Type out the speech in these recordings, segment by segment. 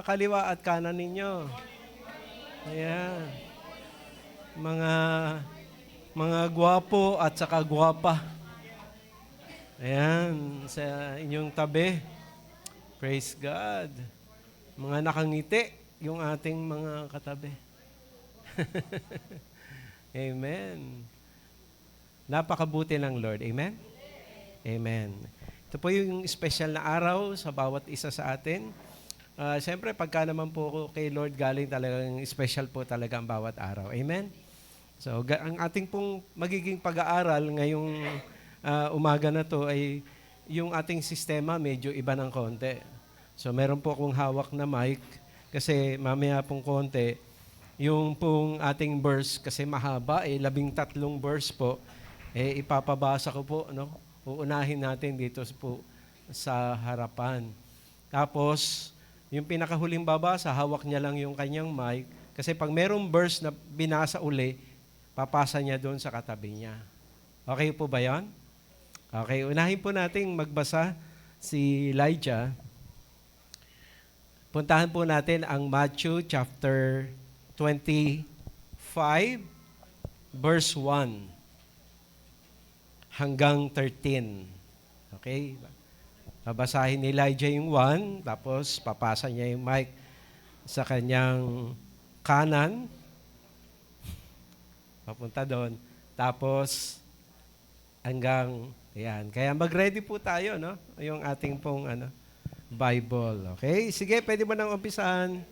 kaliwa at kanan ninyo. Ayan. Mga gwapo at saka gwapa. Ayan, sa inyong tabi. Praise God. Mga nakangiti, yung ating mga katabi. Amen. Napakabuti ng Lord. Amen? Amen. Ito po yung special na araw sa bawat isa sa atin. Siyempre, pagka naman po kay Lord galing talagang special po talaga ang bawat araw. Amen? So, ang ating pong magiging pag-aaral ngayong umaga na to ay yung ating sistema medyo iba ng konti. So, meron po akong hawak na mic kasi mamaya pong konti, yung pong ating verse kasi mahaba, 13 verse po, ipapabasa ko po, no? Uunahin natin dito po sa harapan. Tapos, yung pinakahuling babasa, hawak niya lang yung kanyang mic. Kasi pag merong verse na binasa uli, papasa niya doon sa katabi niya. Okay po ba yan? Okay, unahin po nating magbasa si Elijah. Puntahan po natin ang Matthew chapter 25, verse 1 hanggang 13. Okay? Babasahin ni Elijah yung 1, tapos papasa niya yung mic sa kanyang kanan, papunta doon, tapos hanggang, ayan. Kaya mag-ready po tayo, no? Yung ating pong Bible. Okay? Sige, pwede mo nang umpisahan.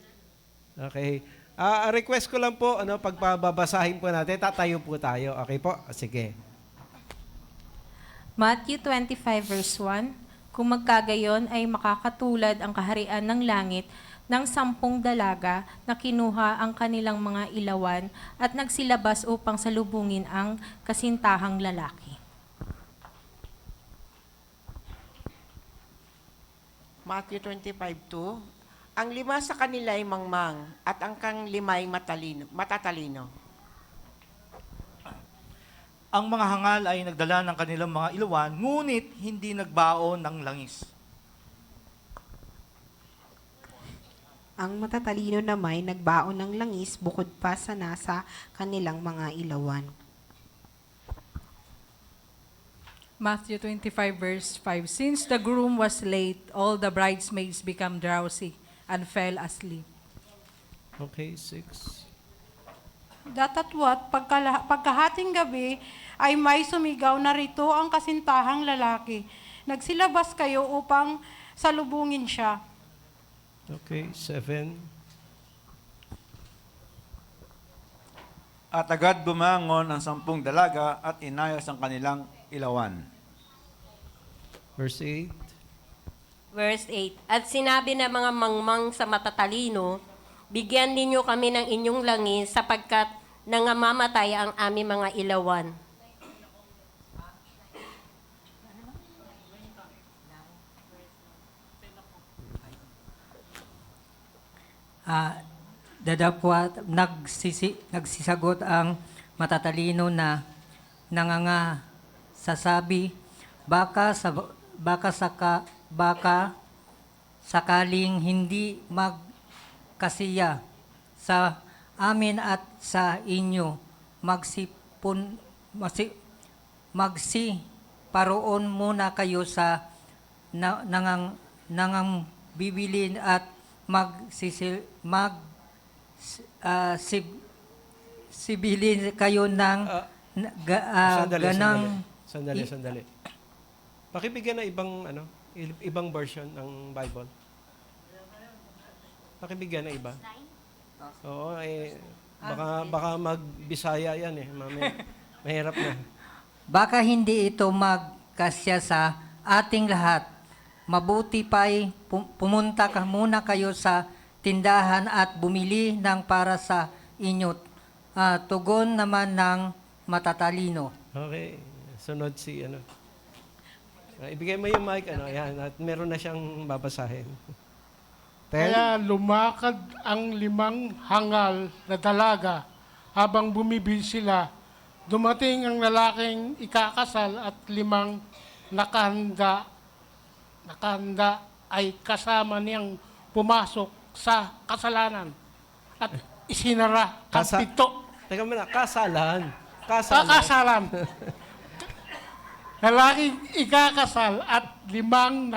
Okay. Request ko lang po, pagbabasahin po natin, tatayo po tayo. Okay po? Sige. Matthew 25 verse 1, kung magkagayon ay makakatulad ang kaharian ng langit ng 10 dalaga na kinuha ang kanilang mga ilawan at nagsilabas upang salubungin ang kasintahang lalaki. Matthew 25:2, ang 5 sa kanila ay mangmang at ang kang-5 ay matatalino. Ang mga hangal ay nagdala ng kanilang mga ilawan, ngunit hindi nagbaon ng langis. Ang matatalino naman nagbaon ng langis bukod pa sa nasa kanilang mga ilawan. Matthew 25 verse 5, since the groom was late, all the bridesmaids became drowsy and fell asleep. Okay, 6. Datatwat, pagkahating gabi, ay may sumigaw na rito ang kasintahang lalaki. Nagsilabas kayo upang salubungin siya. Okay, 7. At agad bumangon ang 10 dalaga at inayos ang kanilang ilawan. Verse 8. Verse 8, at sinabi ng mga mangmang sa matatalino, bigyan ninyo kami ng inyong langis sapagkat nangamamatay ang aming mga ilawan. Dadapwat, nagsisagot ang matatalino na sasabi, baka sakaling hindi magkasiya sa amin at sa inyo, magsiparoon muna kayo sa bibilin at sibilin kayo ng ganang. Sandali. Pakibigyan na ibang version ng Bible. Pakibigyan na iba. Oo, baka mag-Bisaya yan mahirap na. Baka hindi ito magkasya sa ating lahat. Mabuti pa'y pumunta muna kayo sa tindahan at bumili ng para sa inyo. Tugon naman ng matatalino. Okay, sunod si ibigay mo yung mic, yan, at meron na siyang babasahin. 10. Kaya lumakad ang 5 hangal na dalaga habang bumibil sila. Dumating ang lalaking ikakasal at 5 nakahanda ay kasama niyang pumasok sa kasalanan at isinara ang pinto. Teka muna, kasalan. Kakasalan. Lalaking ikakasal at 5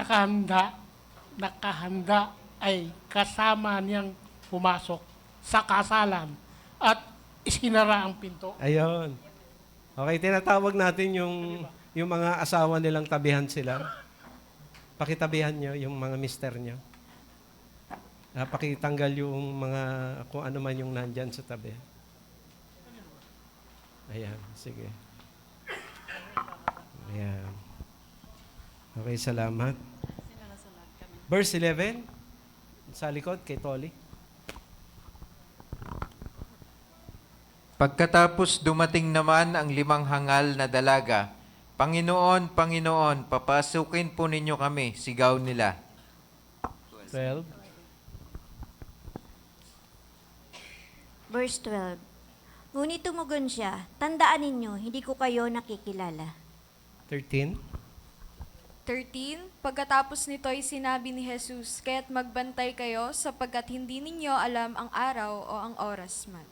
nakahanda ay kasama niyang pumasok sa kasalan at isinara ang pinto. Ayun. Okay, tinatawag natin yung mga asawa nilang tabihan sila. Pakitabihan nyo yung mga mister nyo. Pakitanggal yung mga, kung ano man yung nandyan sa tabi. Ayan, sige. Ayan. Okay, salamat. Verse 11, sa likod, kay Tolly. Pagkatapos dumating naman ang 5 hangal na dalaga, Panginoon, Panginoon, papasukin po ninyo kami, sigaw nila. 12. Verse 12. Ngunit tumugon siya, tandaan ninyo, hindi ko kayo nakikilala. 13. 13. Pagkatapos nito ay sinabi ni Jesus, kaya't magbantay kayo sapagkat hindi ninyo alam ang araw o ang oras man.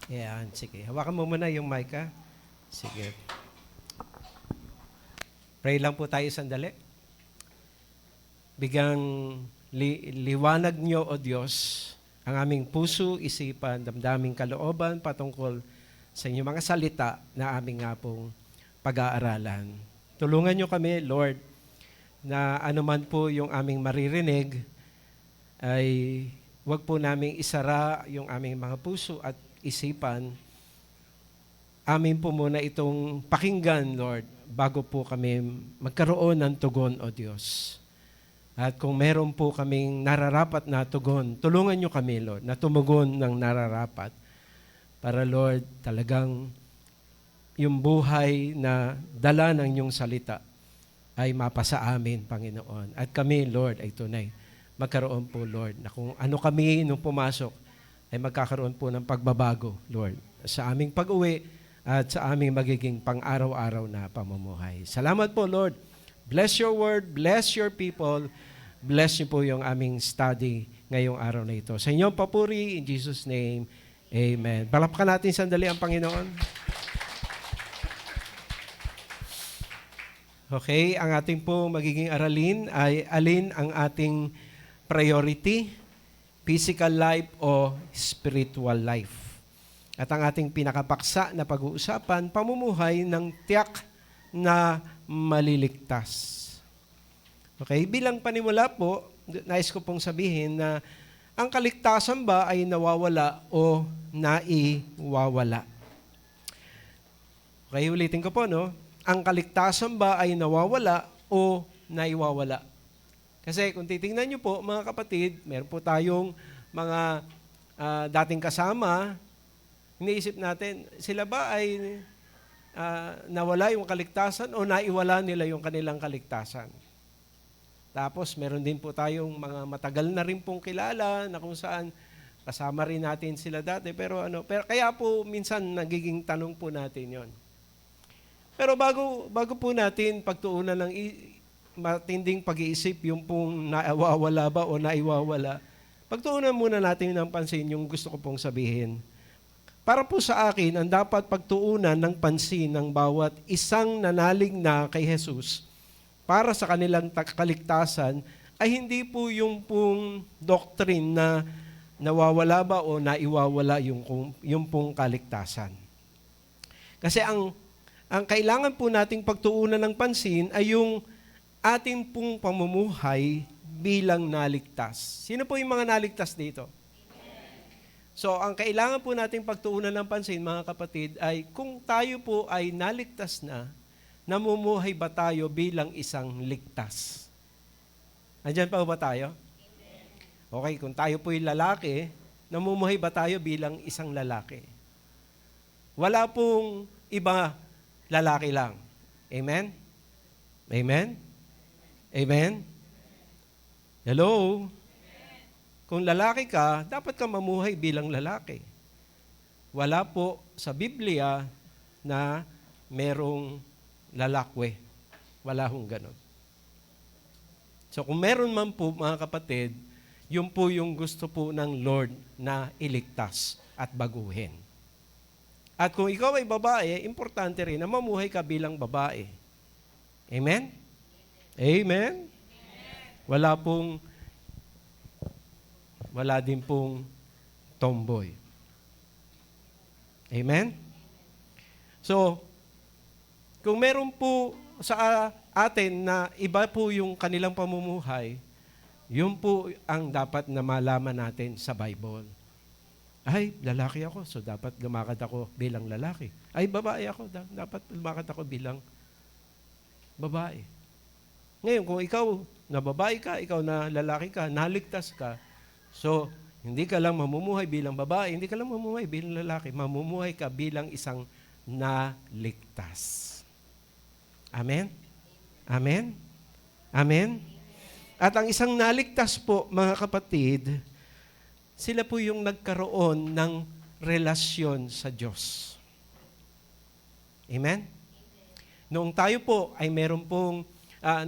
Ayan, sige. Hawakan mo muna yung mic, ha? Sige. Pray lang po tayo sandali. Bigang liwanag nyo, O Diyos, ang aming puso, isipan, damdaming kalooban patungkol sa inyong mga salita na aming nga pong pag-aaralan. Tulungan nyo kami, Lord, na anuman po yung aming maririnig, ay wag po naming isara yung aming mga puso at isipan. Amin po muna itong pakinggan, Lord, bago po kami magkaroon ng tugon, O Diyos. At kung meron po kaming nararapat na tugon, tulungan nyo kami, Lord, na tumugon ng nararapat. Para, Lord, talagang yung buhay na dala ng inyong salita ay mapasa amin, Panginoon. At kami, Lord, ay tunay. Magkaroon po, Lord, na kung ano kami nung pumasok, ay magkakaroon po ng pagbabago, Lord, sa aming pag-uwi at sa aming magiging pang-araw-araw na pamumuhay. Salamat po, Lord. Bless your word, bless your people, bless niyo po yung aming study ngayong araw na ito. Sa inyong papuri, in Jesus' name, amen. Palakpakan natin sandali ang Panginoon. Okay, ang ating po magiging aralin ay alin ang ating priority, physical life o spiritual life. At ang ating pinakapaksa na pag-uusapan, pamumuhay ng tiyak na maliligtas. Okay, bilang panimula po, nais ko pong sabihin na ang kaligtasan ba ay nawawala o naiwawala? Okay, ulitin ko po, no? Ang kaligtasan ba ay nawawala o naiwawala? Kasi kung titingnan nyo po, mga kapatid, meron po tayong mga dating kasama, iniisip natin, sila ba ay nawala yung kaligtasan o naiwala nila yung kanilang kaligtasan? Tapos meron din po tayong mga matagal na rin pong kilala na kung saan kasama rin natin sila dati. Pero kaya po minsan nagiging tanong po natin yon. Pero bago po natin pagtuunan ng matinding pag-iisip yung pong nawawala ba o naiwawala, pagtuunan muna natin ng pansin yung gusto ko pong sabihin. Para po sa akin, ang dapat pagtuunan ng pansin ng bawat isang nanalig na kay Jesus para sa kanilang kaligtasan ay hindi po yung pong doctrine na nawawala ba o naiwawala yung pong kaligtasan. Kasi ang kailangan po nating pagtuunan ng pansin ay yung ating pong pamumuhay bilang naligtas. Sino po yung mga naligtas dito? So, ang kailangan po nating pagtuunan ng pansin, mga kapatid, ay kung tayo po ay naligtas na, namumuhay ba tayo bilang isang ligtas? Nandiyan pa ba tayo? Okay, kung tayo po'y lalaki, namumuhay ba tayo bilang isang lalaki? Wala pong iba, lalaki lang. Amen? Amen? Amen? Hello? Kung lalaki ka, dapat ka mamuhay bilang lalaki. Wala po sa Biblia na merong lalakwe. Wala hong ganon. So kung meron man po, mga kapatid, Yun po yung gusto po ng Lord na iligtas at baguhin. At kung ikaw ay babae, importante rin na mamuhay ka bilang babae. Amen? Amen? Wala din pong tomboy. Amen? So, kung meron po sa atin na iba po yung kanilang pamumuhay, yun po ang dapat na malaman natin sa Bible. Ay, lalaki ako, so dapat lumakad ako bilang lalaki. Ay, babae ako, dapat lumakad ako bilang babae. Ngayon, kung ikaw na babae ka, ikaw na lalaki ka, naligtas ka, so hindi ka lang mamumuhay bilang babae, hindi ka lang mamumuhay bilang lalaki, mamumuhay ka bilang isang naligtas. Amen? Amen? Amen? At ang isang naligtas po, mga kapatid, sila po yung nagkaroon ng relasyon sa Diyos. Amen? Noong tayo po ay meron pong,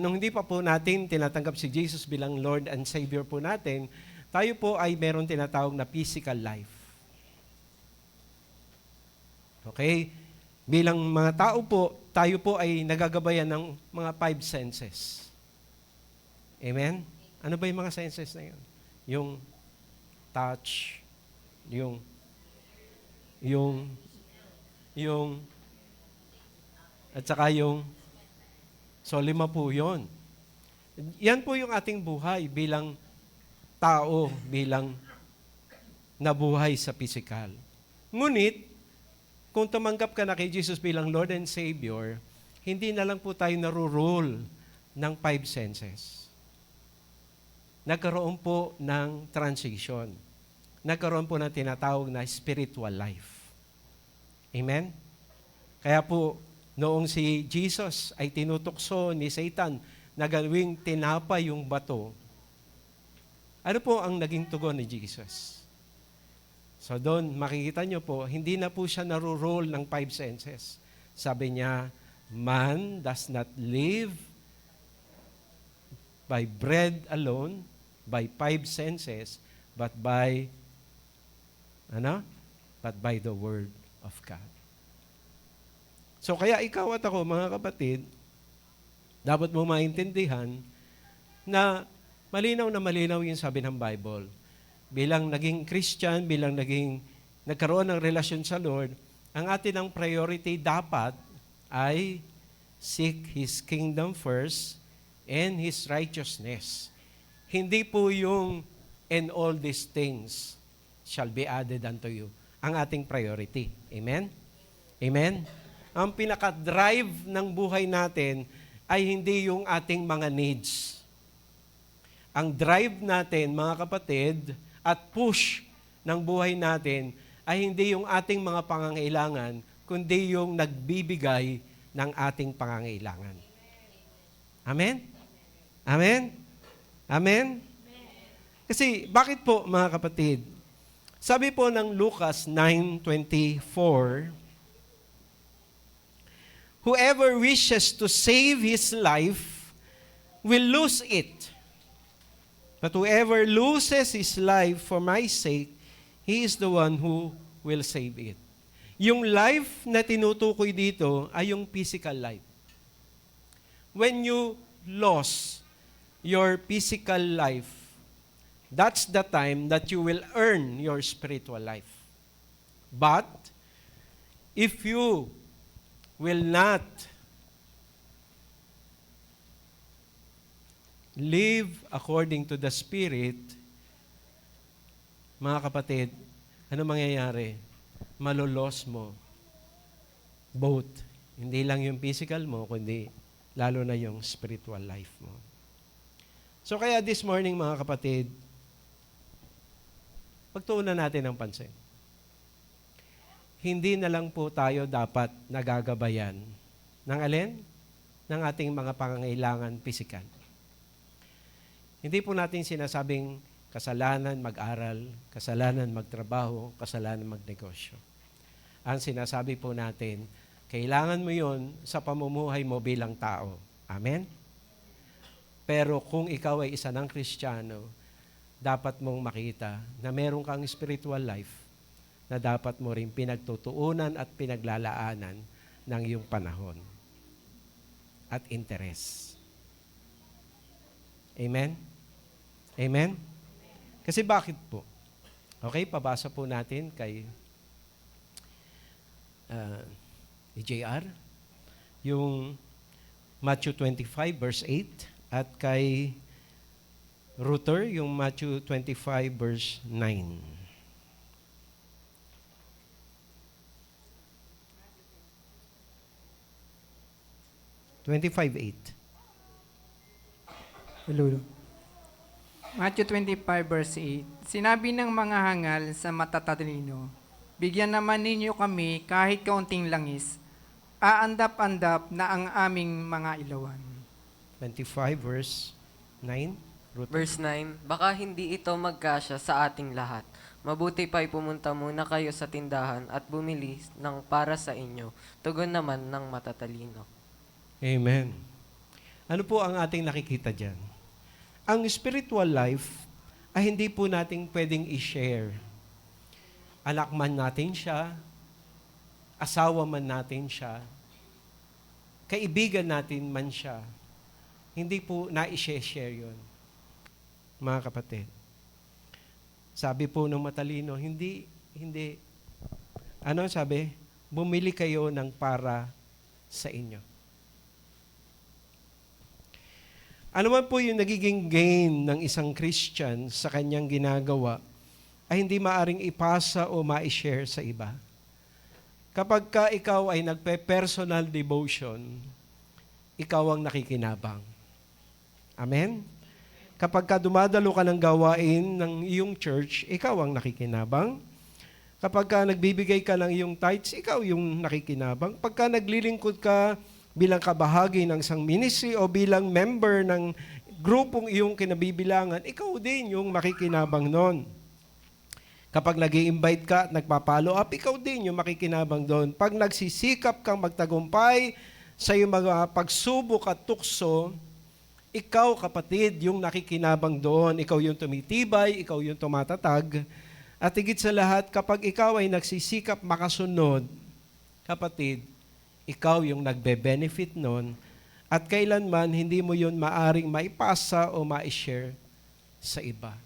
nung hindi pa po natin tinatanggap si Jesus bilang Lord and Savior po natin, tayo po ay meron tinatawag na physical life. Okay? Bilang mga tao po, tayo po ay nagagabayan ng mga 5 senses. Amen? Ano ba yung mga senses na yun? Yung touch, yung at saka yung, so 5 po yun. Yan po yung ating buhay bilang tao, bilang nabuhay sa physical. Ngunit, kung tumanggap ka na kay Jesus bilang Lord and Savior, hindi na lang po tayo narurule ng 5 senses. Nagkaroon po ng transition. Nagkaroon po ng tinatawag na spiritual life. Amen? Kaya po, noong si Jesus ay tinutukso ni Satan na gawing tinapay yung bato, ano po ang naging tugon ni Jesus? So doon, makikita nyo po, hindi na po siya narurule ng 5 senses. Sabi niya, man does not live by bread alone, by 5 senses, but by the Word of God. So kaya ikaw at ako, mga kapatid, dapat mo maintindihan na malinaw yung sabi ng Bible. Bilang naging Christian, bilang nagkaroon ng relasyon sa Lord, ang atin ang priority dapat ay seek His kingdom first and His righteousness. Hindi po yung and all these things shall be added unto you. Ang ating priority. Amen? Amen? Ang pinaka-drive ng buhay natin ay hindi yung ating mga needs. Ang drive natin, mga kapatid, at push ng buhay natin ay hindi yung ating mga pangangailangan, kundi yung nagbibigay ng ating pangangailangan. Amen? Amen? Amen? Kasi bakit po, mga kapatid? Sabi po ng Lucas 9:24, whoever wishes to save his life will lose it. But whoever loses his life for my sake, he is the one who will save it. Yung life na tinutukoy dito ay yung physical life. When you lost your physical life, that's the time that you will earn your spiritual life. But if you will not live according to the Spirit, mga kapatid, ano mangyayari? Malulos mo. Both. Hindi lang yung physical mo, kundi lalo na yung spiritual life mo. So kaya this morning, mga kapatid, pagtuunan natin ng pansin. Hindi na lang po tayo dapat nagagabayan ng alin? Ng ating mga pangangailangan pisikal. Hindi po natin sinasabing kasalanan mag-aral, kasalanan magtrabaho, kasalanan magnegosyo. Ang sinasabi po natin, kailangan mo yon sa pamumuhay mo bilang tao. Amen? Pero kung ikaw ay isa ng Kristiyano, dapat mong makita na meron kang spiritual life na dapat mo rin pinagtutuunan at pinaglalaanan ng iyong panahon at interes. Amen? Amen? Kasi bakit po? Okay, pabasa po natin kay JR, yung Matthew 25 verse 8 at kay Ruther, yung Matthew 25 verse 9. Hello. Matthew 25 verse 8. Sinabi ng mga hangal sa matatalino, bigyan naman ninyo kami kahit kaunting langis, aandap-andap na ang aming mga ilawan. 25 verse 9. Ruther. Verse 9, baka hindi ito magkasya sa ating lahat. Mabuti pa'y pumunta muna kayo sa tindahan at bumili ng para sa inyo. Tugon naman ng matatalino. Amen. Ano po ang ating nakikita dyan? Ang spiritual life ay hindi po nating pwedeng i-share. Anak man natin siya, asawa man natin siya, kaibigan natin man siya, hindi po na-share yun. Mga kapatid, sabi po ng matalino, hindi, ano sabi? Bumili kayo ng para sa inyo. Ano man po yung nagiging gain ng isang Christian sa kanyang ginagawa ay hindi maaring ipasa o ma-share sa iba. Kapag ka ikaw ay nagpe-personal devotion, ikaw ang nakikinabang. Amen? Kapag ka dumadalo ka ng gawain ng iyong church, ikaw ang nakikinabang. Kapag ka nagbibigay ka ng iyong tithes, ikaw yung nakikinabang. Pagka naglilingkod ka bilang kabahagi ng isang ministry o bilang member ng grupong iyong kinabibilangan, ikaw din yung makikinabang nun. Kapag nag-i-invite ka at nagpa-follow up, ikaw din yung makikinabang doon. Pag nagsisikap kang magtagumpay sa iyong mga pagsubok at tukso, ikaw, kapatid, yung nakikinabang doon. Ikaw yung tumitibay, ikaw yung tumatatag. At higit sa lahat, kapag ikaw ay nagsisikap makasunod, kapatid, ikaw yung nagbe-benefit nun at kailanman hindi mo yun maaring maipasa o ma-share sa iba.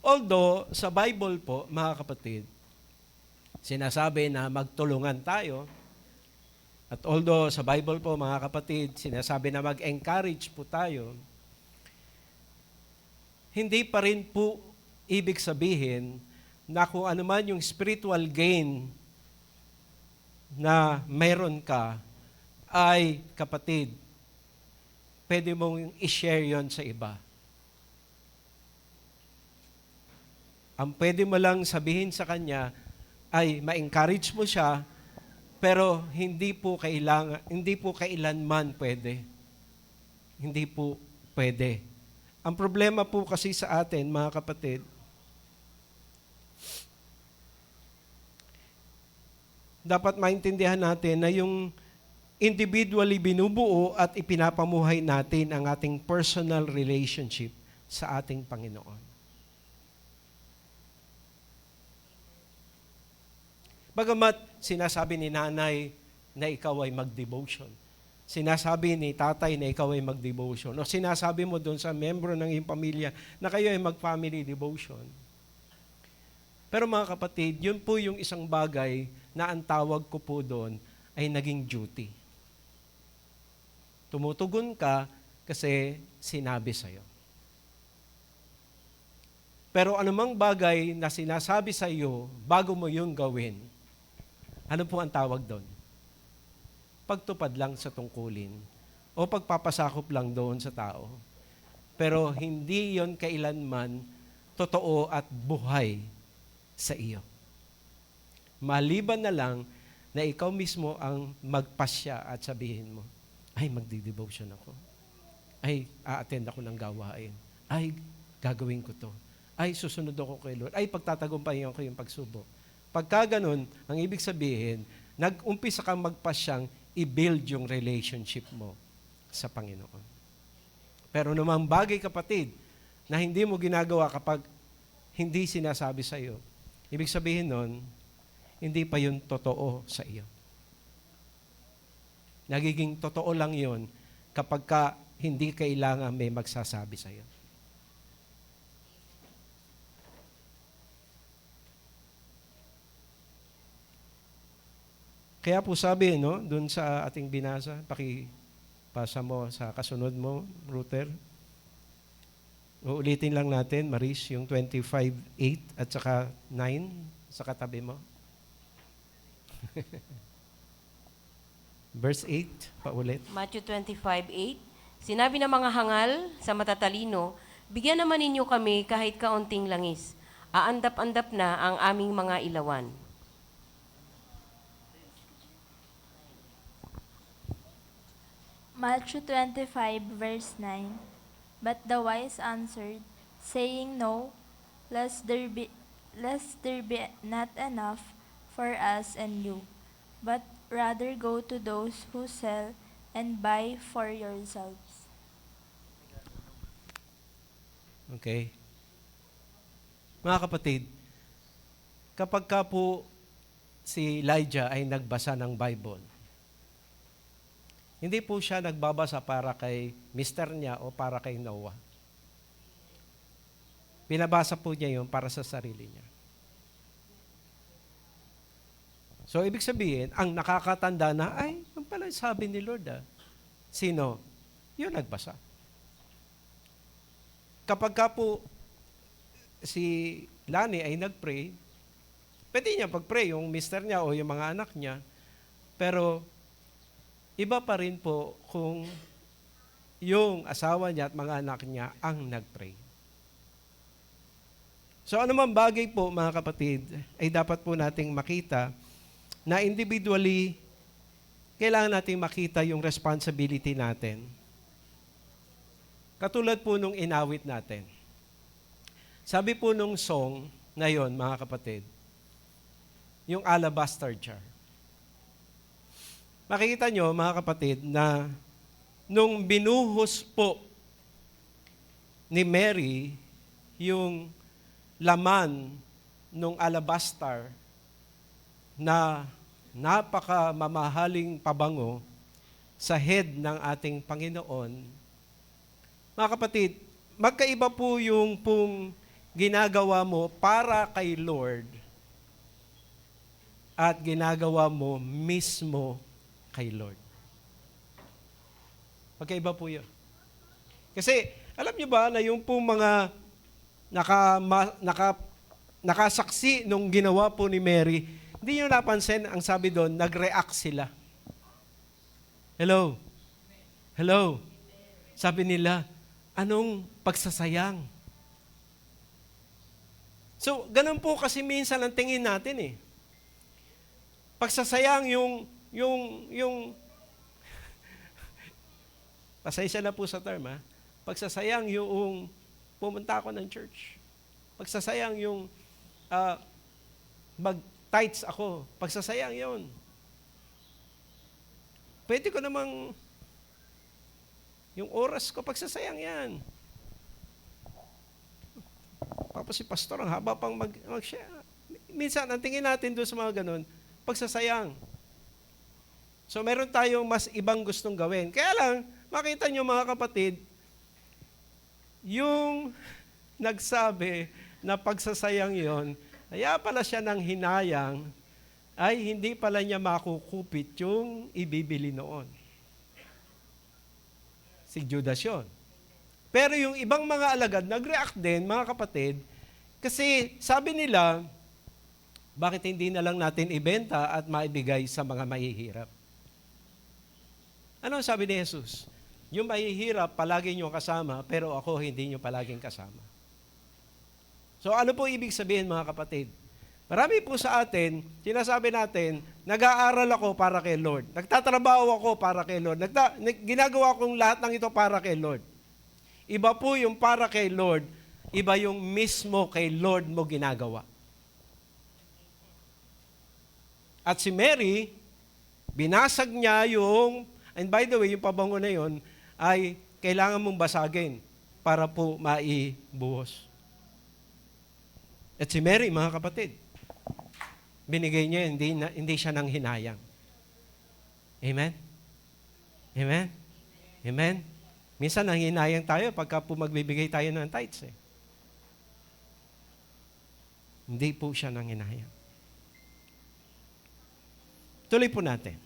Although, sa Bible po, mga kapatid, sinasabi na magtulungan tayo. At although sa Bible po, mga kapatid, sinasabi na mag-encourage po tayo, hindi pa rin po ibig sabihin na kung ano man yung spiritual gain na meron ka, ay, kapatid, pwede mong i-share yon sa iba. Ang pwede mo lang sabihin sa kanya ay ma-encourage mo siya, pero hindi po kailanman pwede. Hindi po pwede. Ang problema po kasi sa atin, mga kapatid, dapat maintindihan natin na yung individually binubuo at ipinapamuhay natin ang ating personal relationship sa ating Panginoon. Bagamat sinasabi ni nanay na ikaw ay mag-devotion, sinasabi ni tatay na ikaw ay mag-devotion, o sinasabi mo doon sa membro ng iyong pamilya na kayo ay mag-family devotion. Pero mga kapatid, yun po yung isang bagay na ang tawag ko po doon ay naging duty. Tumutugon ka kasi sinabi sa'yo. Pero anumang bagay na sinasabi sa'yo bago mo yun gawin, ano po ang tawag doon? Pagtupad lang sa tungkulin o pagpapasakop lang doon sa tao. Pero hindi yon kailanman totoo at buhay sa iyo. Maliban na lang na ikaw mismo ang magpasya at sabihin mo, ay, magdi-devotion ako. Ay, a-attend ako ng gawain. Ay, gagawin ko to. Ay, susunod ako kay Lord. Ay, pagtatagumpayan ko yung pagsubok. Pagka ganun, ang ibig sabihin, nag-umpisa kang magpasyang i-build yung relationship mo sa Panginoon. Pero namang bagay, kapatid, na hindi mo ginagawa kapag hindi sinasabi sa iyo, ibig sabihin nun, hindi pa yun totoo sa iyo. Nagiging totoo lang yun kapag hindi kailangan may magsasabi sa iyo. Kaya po sabi, no, dun sa ating binasa, pakipasa mo sa kasunod mo, router. Uulitin lang natin, Maris, yung 25:8 at saka 9 sa katabi mo. Verse 8, paulit. Matthew 25:8, sinabi ng mga hangal sa matatalino, bigyan naman ninyo kami kahit kaunting langis. Aandap-andap na ang aming mga ilawan. Matthew 25, verse 9. But the wise answered, saying, No, lest there be not enough for us and you, but rather go to those who sell and buy for yourselves. Okay. Mga kapatid, kapag ka po si Elijah ay nagbasa ng Bible, hindi po siya nagbabasa para kay mister niya o para kay Noah. Binabasa po niya yun para sa sarili niya. So, ibig sabihin, ang nakakatanda na, ay, yung pala sabi ni Lord, Sino? Yun nagbasa. Kapag ka po si Lani ay nag-pray, pwede niya pag-pray yung mister niya o yung mga anak niya, pero iba pa rin po kung yung asawa niya at mga anak niya ang nag-pray. So anumang bagay po, mga kapatid, ay dapat po nating makita na individually, kailangan nating makita yung responsibility natin. Katulad po nung inawit natin. Sabi po nung song na yon, mga kapatid, yung alabaster jar. Makikita nyo, mga kapatid, na nung binuhos po ni Mary yung laman nung alabaster na napakamamahaling pabango sa head ng ating Panginoon, mga kapatid, magkaiba po yung pong ginagawa mo para kay Lord at ginagawa mo mismo kay Lord. Magkaiba po yun. Kasi, alam niyo ba na yung pong mga nakasaksi nung ginawa po ni Mary, hindi niyo napansin, ang sabi doon, nag-react sila. Hello? Hello? Sabi nila, anong pagsasayang? So, ganun po kasi minsan ang tingin natin eh. Pagsasayang yung pasensya na po sa term, ha? Pagsasayang yung pumunta ako ng church. Pagsasayang yung mag-tithes ako. Pagsasayang yun. Pwede ko namang yung oras ko, pagsasayang yan. Tapos si pastor, ang haba pang mag-share. Minsan, ang tingin natin doon sa mga ganun, pagsasayang. So, meron tayong mas ibang gustong gawin. Kaya lang, makita nyo mga kapatid, yung nagsabi na pagsasayang yon, kaya pala siya ng hinayang, ay hindi pala niya makukupit yung ibibili noon. Si Judas yun. Pero yung ibang mga alagad, nag-react din, mga kapatid, kasi sabi nila, bakit hindi na lang natin ibenta at maibigay sa mga mahihirap? Ano sabi ni Jesus? Yung mahihirap, palagi nyo kasama, pero ako hindi nyo palaging kasama. So ano po ibig sabihin, mga kapatid? Marami po sa atin, sinasabi natin, nag-aaral ako para kay Lord. Nagtatrabaho ako para kay Lord. Ginagawa kong lahat ng ito para kay Lord. Iba po yung para kay Lord, iba yung mismo kay Lord mo ginagawa. At si Mary, binasag niya yung, and by the way, yung pabango na yon ay kailangan mong basagin para po maibuhos. At si Mary, mga kapatid, binigay niya, hindi siya nang hinayang. Amen? Amen? Amen? Minsan nang hinayang tayo pagka po magbibigay tayo ng tithes. Hindi po siya nang hinayang. Tuloy po natin.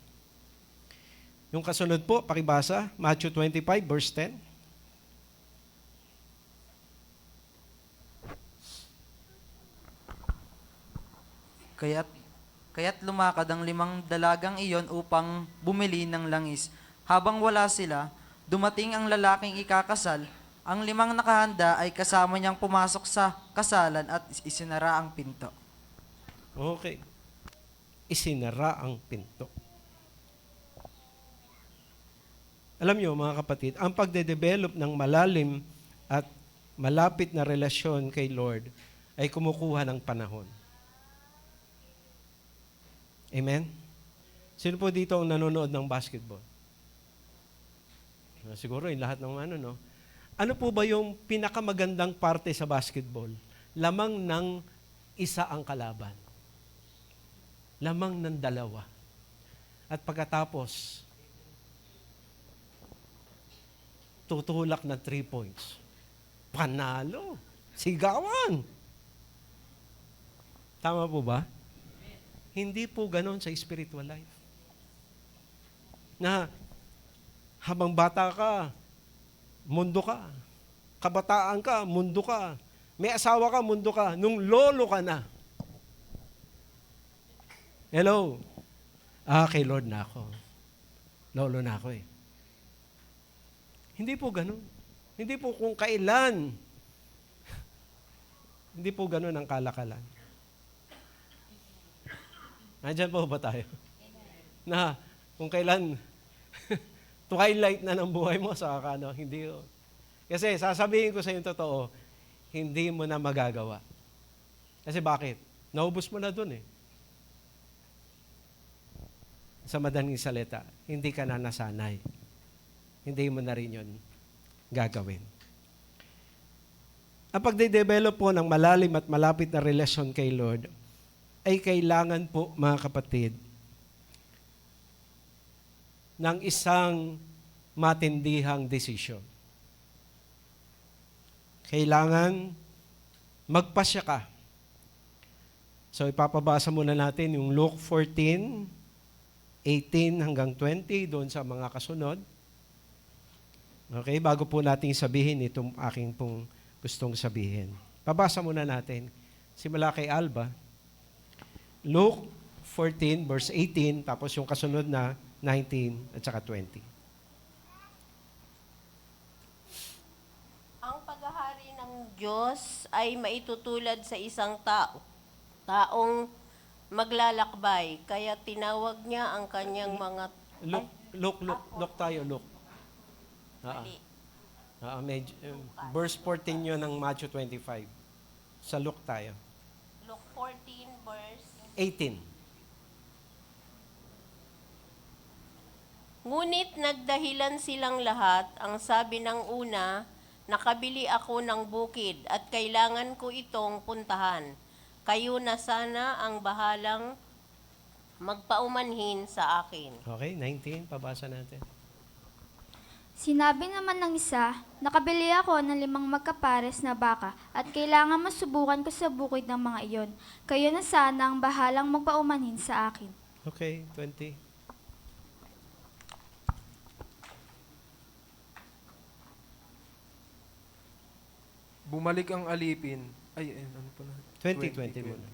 Yung kasunod po, pakibasa, Matthew 25, verse 10. Kaya't lumakad ang 5 dalagang iyon upang bumili ng langis. Habang wala sila, dumating ang lalaking ikakasal. Ang 5 nakahanda ay kasama niyang pumasok sa kasalan at isinara ang pinto. Okay. Isinara ang pinto. Alam niyo, mga kapatid, ang pagde-develop ng malalim at malapit na relasyon kay Lord ay kumukuha ng panahon. Amen? Sino po dito ang nanonood ng basketball? Siguro yung lahat ng no? Ano po ba yung pinakamagandang parte sa basketball? Lamang ng isa ang kalaban. Lamang ng 2. At pagkatapos, tutulak na 3 points. Panalo. Sigawan. Tama po ba? Hindi po ganon sa spiritual life. Na habang bata ka, mundo ka. Kabataan ka, mundo ka. May asawa ka, mundo ka. Nung lolo ka na. Hello? Kay Lord na ako. Lolo na ako eh. Hindi po ganon. Hindi po kung kailan. Hindi po ganon ang kalakalan. Nandiyan po ba tayo? Na kung kailan twilight na ng buhay mo sa hindi. Kasi sasabihin ko sa iyo totoo, hindi mo na magagawa. Kasi bakit? Naubos mo na dun eh. Sa madaling salita, hindi ka na nasanay. Hindi mo na rin yun gagawin. Ang pagde-develop po ng malalim at malapit na relasyon kay Lord ay kailangan po, mga kapatid, ng isang matindihang desisyon. Kailangan magpasya ka. So ipapabasa muna natin yung Luke 14, 18 hanggang 20, doon sa mga kasunod. Okay, bago po natin sabihin itong aking pong gustong sabihin. Pabasa muna natin. Simula kay Alba. Luke 14, verse 18, tapos yung kasunod na 19 at saka 20. Ang paghahari ng Diyos ay maitutulad sa isang taong maglalakbay, kaya tinawag niya ang kanyang mga... Look tayo. Verse 14 yun ng Matthew 25. Sa Luke tayo. Luke 14, verse 18. Ngunit nagdahilan silang lahat, ang sabi ng una, nakabili ako ng bukid at kailangan ko itong puntahan. Kayo na sana ang bahalang magpaumanhin sa akin. Okay, 19, pabasa natin. Sinabi naman ng isa, nakabili ako ng 5 magkapares na baka at kailangan masubukan ko sa bukid ng mga iyon. Kayo na sana ang bahalang magpaumanhin sa akin. Okay, 20. Bumalik ang alipin. Ano pala? 20 muna.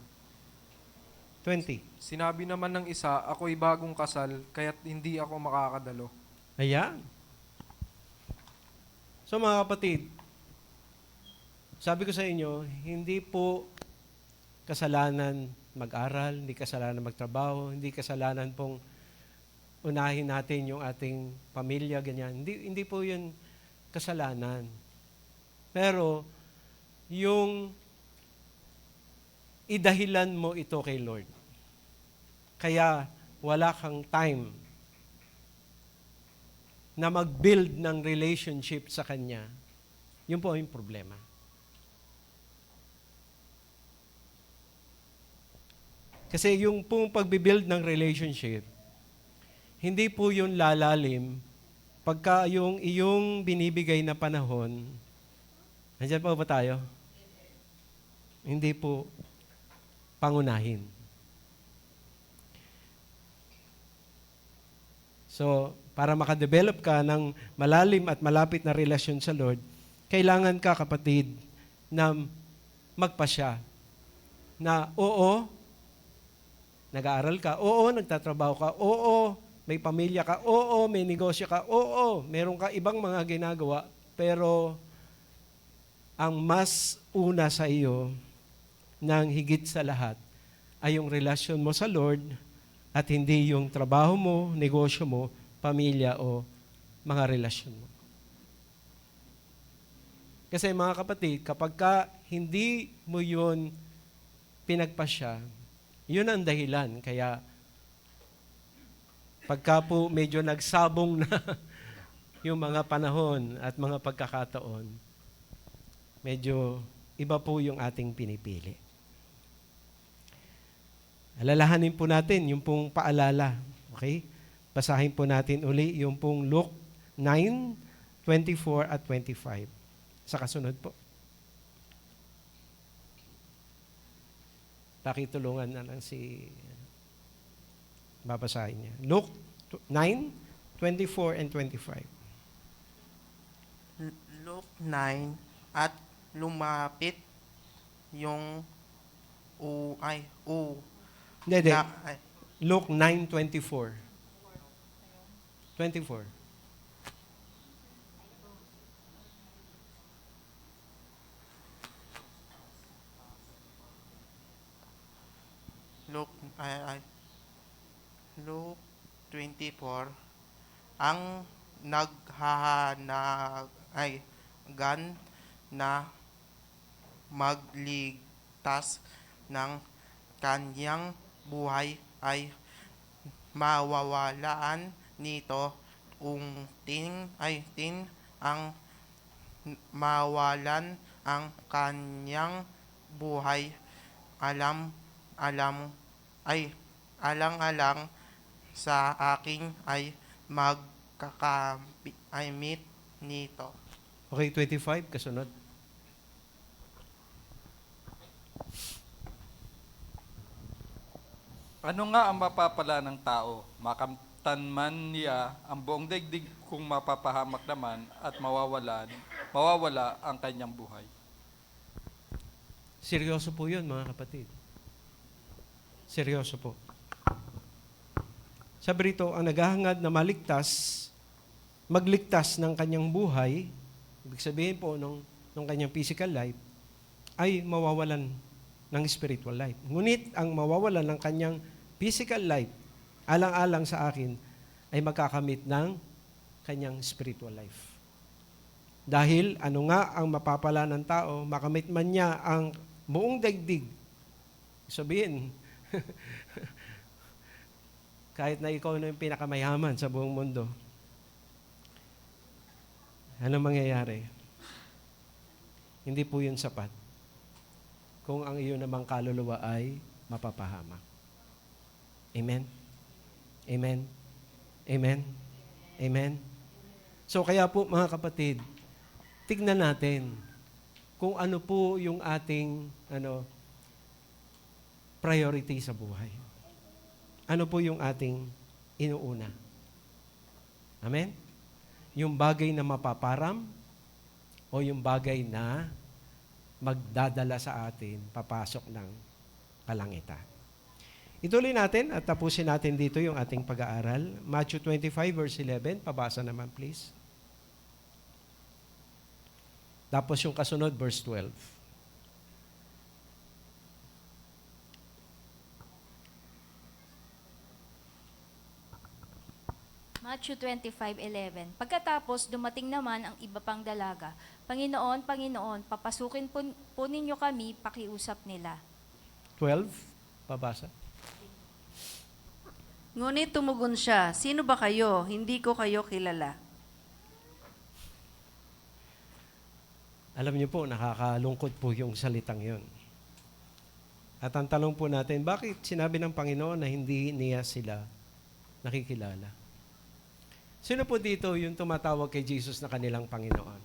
20. Sinabi naman ng isa, ako'y bagong kasal, kaya't hindi ako makakadalo. Ayan. So mga kapatid, sabi ko sa inyo, hindi po kasalanan mag-aral, hindi kasalanan magtrabaho, hindi kasalanan pong unahin natin yung ating pamilya, ganyan. Hindi po yun kasalanan. Pero, yung idahilan mo ito kay Lord. Kaya wala kang time na mag-build ng relationship sa kanya, yun po yung problema. Kasi yung pong pagbibuild ng relationship, hindi po yun lalalim pagka yung iyong binibigay na panahon, nandiyan po ba tayo? Hindi po pangunahin. So, para makadevelop ka ng malalim at malapit na relasyon sa Lord, kailangan ka, kapatid, na magpasya na oo, nag-aaral ka, oo, nagtatrabaho ka, oo, may pamilya ka, oo, may negosyo ka, oo, meron ka ibang mga ginagawa, pero ang mas una sa iyo ng higit sa lahat ay yung relasyon mo sa Lord at hindi yung trabaho mo, negosyo mo, pamilya o mga relasyon mo. Kasi mga kapatid, kapag ka hindi mo yun pinagpasya, yun ang dahilan. Kaya pagka po medyo nagsabong na yung mga panahon at mga pagkakataon, medyo iba po yung ating pinipili. Alalahanin po natin yung pong paalala. Okay? Basahin po natin uli yung pong Luke 9:24 at 25. Sa kasunod po. Pakitulungan na lang si babasahin niya. Luke 9:24 and 25. Luke 9, at lumapit yung Hindi. Luke 9:24. 24. Luke 24, ang naghahanagan na magligtas ng kanyang buhay ay mawawalaan nito ang mawalan ang kanyang buhay alang-alang sa aking ay magkakamit nito. Okay, 25, kasunod. Ano nga ang mapapala ng tao? Makamtan man niya ang buong daigdig kung mapapahamak naman at mawawala ang kanyang buhay. Seryoso po yun, mga kapatid. Seryoso po. Sabi rito, ang naghahangad na magligtas ng kanyang buhay, ibig sabihin po ng kanyang physical life, ay mawawalan ng spiritual life. Ngunit ang mawawalan ng kanyang physical life, alang-alang sa akin, ay magkakamit ng kanyang spiritual life. Dahil ano nga ang mapapala ng tao, makamit man niya ang buong daigdig. Sabihin, kahit na ikaw na yung pinakamayaman sa buong mundo, ano mangyayari? Hindi po yun sapat kung ang iyo namang kaluluwa ay mapapahamak. Amen? Amen? Amen? Amen? So kaya po mga kapatid, tignan natin kung ano po yung ating priority sa buhay. Ano po yung ating inuuna? Amen? Yung bagay na mapaparam o yung bagay na magdadala sa atin papasok ng kalangitan. Ituloy natin at tapusin natin dito yung ating pag-aaral. Matthew 25 verse 11, pabasa naman please. Tapos yung kasunod, verse 12. Matthew 25:11. Pagkatapos, dumating naman ang iba pang dalaga. Panginoon, Panginoon, papasukin po ninyo kami, pakiusap nila. 12, pabasa. Ngunit tumugon siya, sino ba kayo? Hindi ko kayo kilala. Alam niyo po, nakakalungkot po yung salitang yon. At ang tanong po natin, bakit sinabi ng Panginoon na hindi niya sila nakikilala? Sino po dito yung tumatawag kay Jesus na kanilang Panginoon?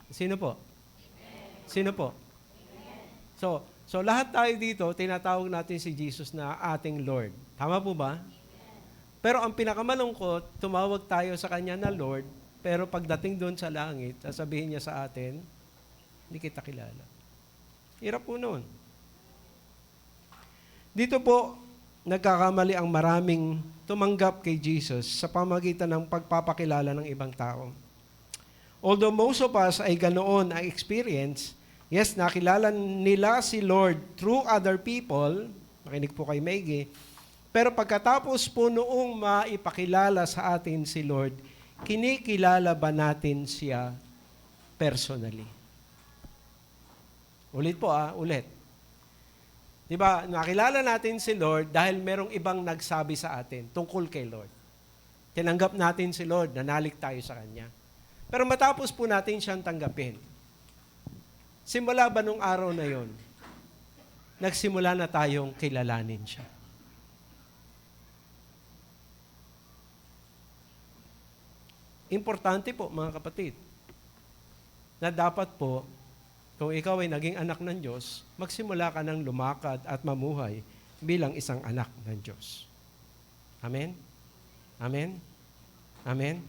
Sino po? Sino po? So lahat tayo dito, tinatawag natin si Jesus na ating Lord. Tama po ba? Pero ang pinakamalungkot, tumawag tayo sa Kanya na Lord, pero pagdating doon sa langit, sasabihin niya sa atin, hindi kita kilala. Hirap po noon. Dito po, nagkakamali ang maraming tumanggap kay Jesus sa pamagitan ng pagpapakilala ng ibang tao. Although most of us ay ganoon ang experience, yes, nakilala nila si Lord through other people, makinig po kay Maggie, pero pagkatapos po noong maipakilala sa atin si Lord, kinikilala ba natin siya personally? Ulit po ulit. Diba, nakilala natin si Lord dahil merong ibang nagsabi sa atin tungkol kay Lord. Tinanggap natin si Lord, nanalig tayo sa Kanya. Pero matapos po natin siyang tanggapin, simula ba nung araw na yon, nagsimula na tayong kilalanin siya? Importante po, mga kapatid, na dapat po, kung ikaw ay naging anak ng Diyos, magsimula ka ng lumakad at mamuhay bilang isang anak ng Diyos. Amen? Amen? Amen?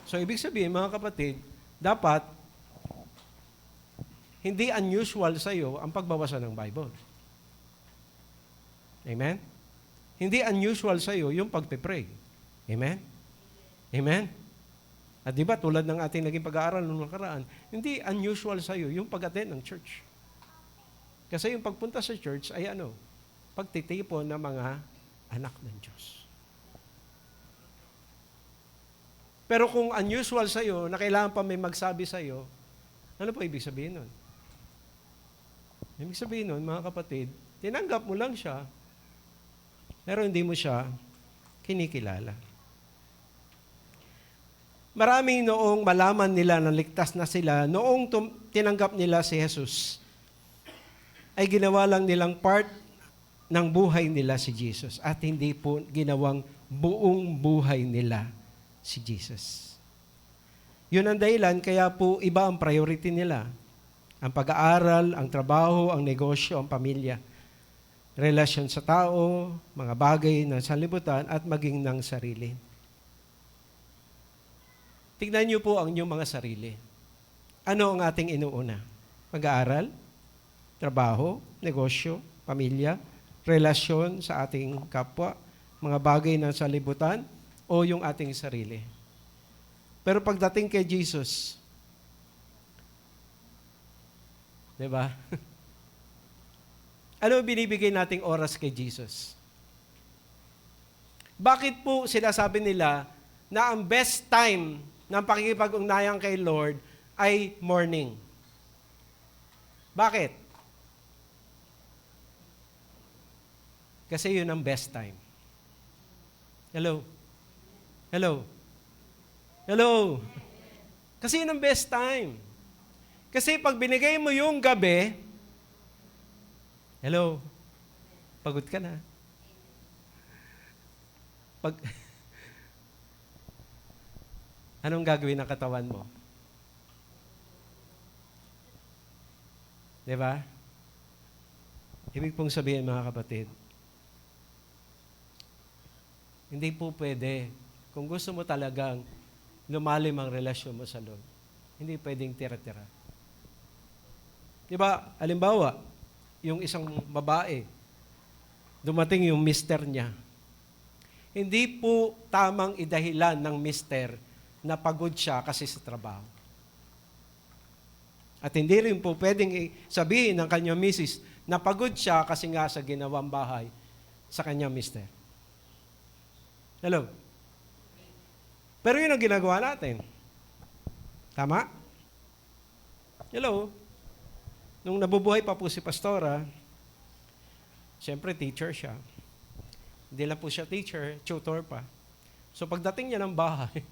So, ibig sabihin, mga kapatid, dapat hindi unusual sa iyo ang pagbabasa ng Bible. Amen? Hindi unusual sa iyo yung pagpe-pray. Amen? Amen? At di ba, tulad ng ating naging pag-aaral noong nakaraan, hindi unusual sa iyo yung pag-attend ng church. Kasi yung pagpunta sa church ay pagtitipon ng mga anak ng Diyos. Pero kung unusual sa iyo, na kailangan pa may magsabi sa iyo, ano po ibig sabihin nun? Ibig sabihin nun, mga kapatid, tinanggap mo lang siya, pero hindi mo siya kinikilala. Maraming noong malaman nila na ligtas na sila, noong tinanggap nila si Jesus, ay ginawa lang nilang part ng buhay nila si Jesus at hindi po ginawang buong buhay nila si Jesus. Yun ang dahilan, kaya po iba ang priority nila. Ang pag-aaral, ang trabaho, ang negosyo, ang pamilya, relasyon sa tao, mga bagay ng sanlibutan at maging ng sarili. Tignan niyo po ang inyong mga sarili. Ano ang ating inuuna? Pag-aaral, trabaho, negosyo, pamilya, relasyon sa ating kapwa, mga bagay ng sanlibutan, o yung ating sarili. Pero pagdating kay Jesus, di ba? Ano binibigay nating oras kay Jesus? Bakit po sinasabi nila na ang best time ng pakikipag-ugnayan kay Lord ay morning? Bakit? Kasi yun ang best time. Hello? Hello? Hello? Kasi yun ang best time. Kasi pag binigay mo yung gabi, hello? Pagod ka na. Anong gagawin ng katawan mo? Diba? Ibig pong sabihin, mga kapatid, hindi po pwede, kung gusto mo talagang lumalim ang relasyon mo sa Lord, hindi pwedeng tira-tira. Diba, halimbawa, yung isang babae, dumating yung mister niya, hindi po tamang idahilan ng mister na pagod siya kasi sa trabaho. At hindi rin po pwedeng sabihin ng kanyang misis na pagod siya kasi nga sa ginawang bahay sa kanyang mister. Hello? Pero yun ang ginagawa natin. Tama? Hello? Nung nabubuhay pa po si Pastora, siyempre teacher siya. Hindi lang po siya teacher, tutor pa. So pagdating niya ng bahay,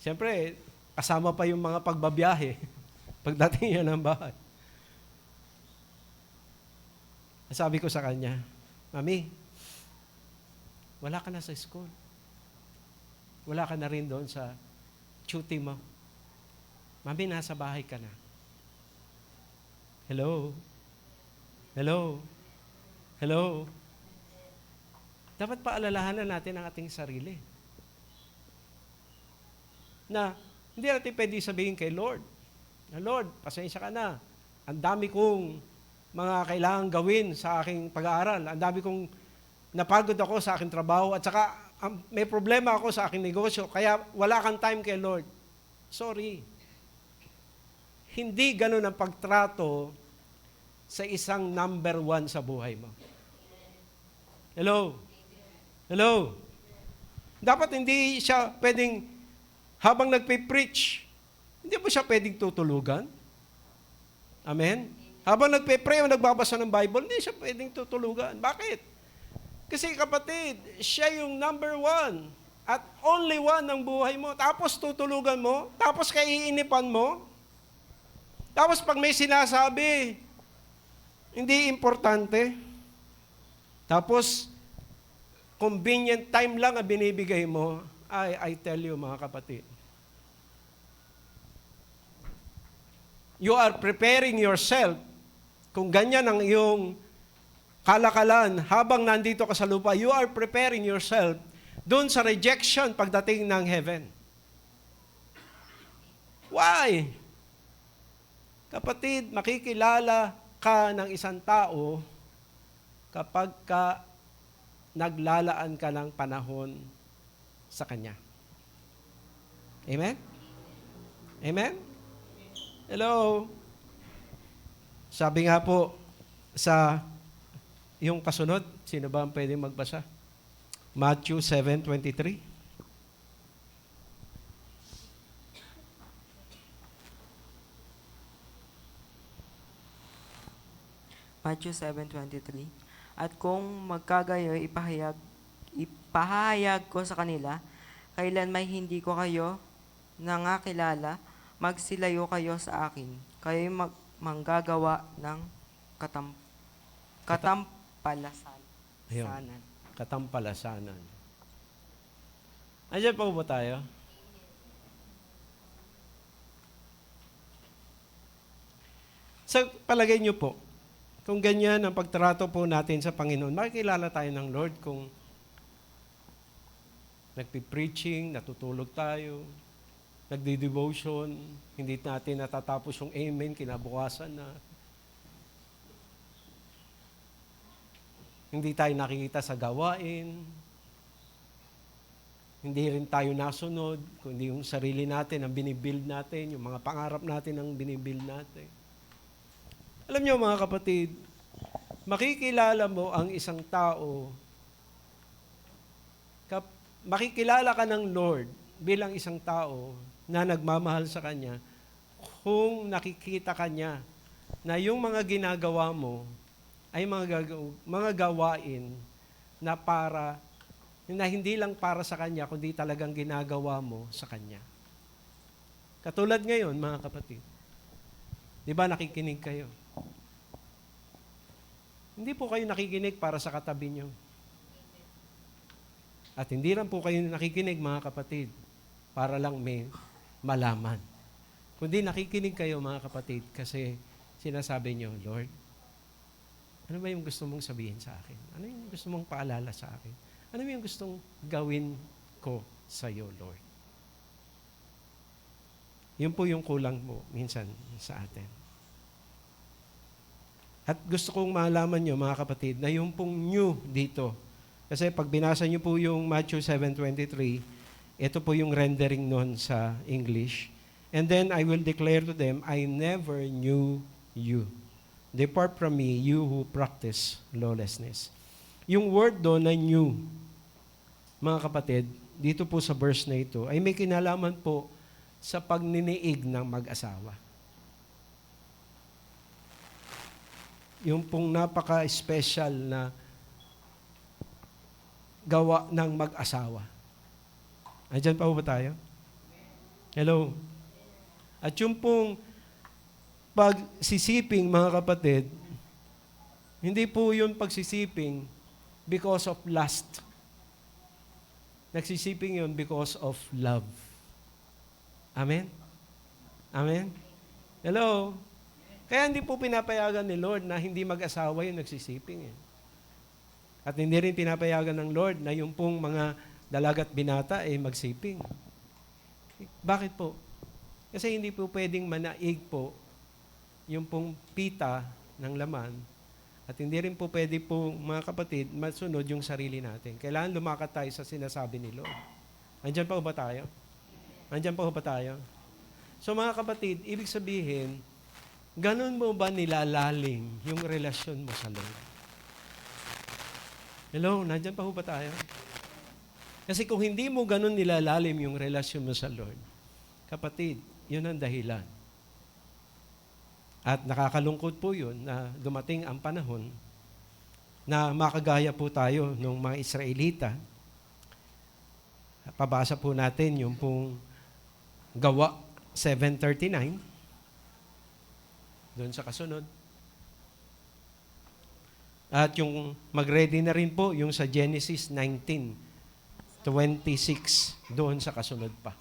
siyempre, kasama pa yung mga pagbabiyahe pagdating niya ng bahay. Sabi ko sa kanya, Mami, wala ka na sa school. Wala ka na rin doon sa duty mo. Mami, nasa bahay ka na. Hello? Hello? Hello? Dapat paalalahanan natin ang ating sarili. Na hindi natin pwede sabihin kay Lord, na Lord, pasensya ka na. Ang dami kong mga kailangan gawin sa aking pag-aaral. Ang dami kong napagod ako sa aking trabaho at saka may problema ako sa aking negosyo, kaya wala kang time kay Lord. Sorry. Hindi ganun ang pagtrato sa isang number 1 sa buhay mo. Hello? Hello? Dapat hindi siya pwedeng, habang nagpe-preach, hindi mo siya pwedeng tutulugan. Amen? Habang nagpe-pray o nagbabasa ng Bible, hindi siya pwedeng tutulugan. Bakit? Kasi kapatid, siya yung number 1 at only 1 ng buhay mo. Tapos tutulugan mo, tapos kaiinipan mo, tapos pag may sinasabi, hindi importante. Tapos, convenient time lang ang binibigay mo. I tell you mga kapatid, you are preparing yourself. Kung ganyan ang iyong kalakalan habang nandito ka sa lupa, you are preparing yourself doon sa rejection pagdating ng heaven. Why? Kapatid, makikilala ka ng isang tao kapag ka naglalaan ka ng panahon sa Kanya. Amen? Amen? Hello? Sabi nga po sa yung kasunod, sino ba ang pwedeng magbasa? Matthew 7:23. Matthew 7:23. At kung magkagayo, ipahayag ko sa kanila, kailan may hindi ko kayo nangakilala, magsilayo kayo sa akin. Kayo'y manggagawa ng katampalasanan. Ayun, katampalasanan. Andiyan pa ba tayo? Sa palagay niyo po, kung ganyan ang pagtrato po natin sa Panginoon, makikilala tayo ng Lord kung nagpi-preaching, natutulog tayo, nagdi-devotion, hindi natin natatapos yung amen, kinabukasan na. Hindi tayo nakikita sa gawain, hindi rin tayo nasunod, kundi yung sarili natin ang binibuild natin, yung mga pangarap natin ang binibuild natin. Alam niyo mga kapatid, makikilala mo ang isang tao, makikilala ka ng Lord bilang isang tao na nagmamahal sa Kanya kung nakikita ka niya na yung mga ginagawa mo ay mga gawain na hindi lang para sa Kanya, kundi talagang ginagawa mo sa Kanya. Katulad ngayon, mga kapatid. Di ba nakikinig kayo? Hindi po kayo nakikinig para sa katabi nyo. At hindi lang po kayo nakikinig, mga kapatid, para lang may malaman. Kundi nakikinig kayo, mga kapatid, kasi sinasabi nyo, Lord, ano ba yung gusto mong sabihin sa akin? Ano yung gusto mong paalala sa akin? Ano yung gustong gawin ko sa iyo, Lord? Yun po yung kulang mo minsan sa atin. At gusto kong malaman nyo, mga kapatid, na yung pong new dito. Kasi pag binasa nyo po yung Matthew 7:23, ito po yung rendering nun sa English. And then I will declare to them, I never knew you. Depart from me, you who practice lawlessness. Yung word doon na new, mga kapatid, dito po sa verse na ito, ay may kinalaman po sa pagniniig ng mag-asawa. Yung pong napaka-special na gawa ng mag-asawa. Andyan pa ba tayo? Hello? At yung pong pagsisiping, mga kapatid, hindi po yun pagsisiping because of lust. Nagsisiping yun because of love. Amen? Amen? Hello? Kaya hindi po pinapayagan ni Lord na hindi mag-asawa yung nagsisiping. At hindi rin pinapayagan ng Lord na yung pong mga dalagat binata ay magsiping. Bakit po? Kasi hindi po pwedeng manaig po yung pong pita ng laman at hindi rin po pwede po, mga kapatid, masunod yung sarili natin. Kailangan lumakad tayo sa sinasabi ni Lord. Andyan pa ba tayo? Andyan pa ba tayo? So mga kapatid, ibig sabihin, ganun mo ba nilalalim yung relasyon mo sa Lord? Hello, nandyan pa ba tayo? Kasi kung hindi mo ganun nilalalim yung relasyon mo sa Lord, kapatid, yun ang dahilan. At nakakalungkot po yun na dumating ang panahon na makagaya po tayo ng mga Israelita. Pabasa po natin yung pong Gawa 7:39. Doon sa kasunod. At yung mag-ready na rin po yung sa Genesis 19:26. Doon sa kasunod pa.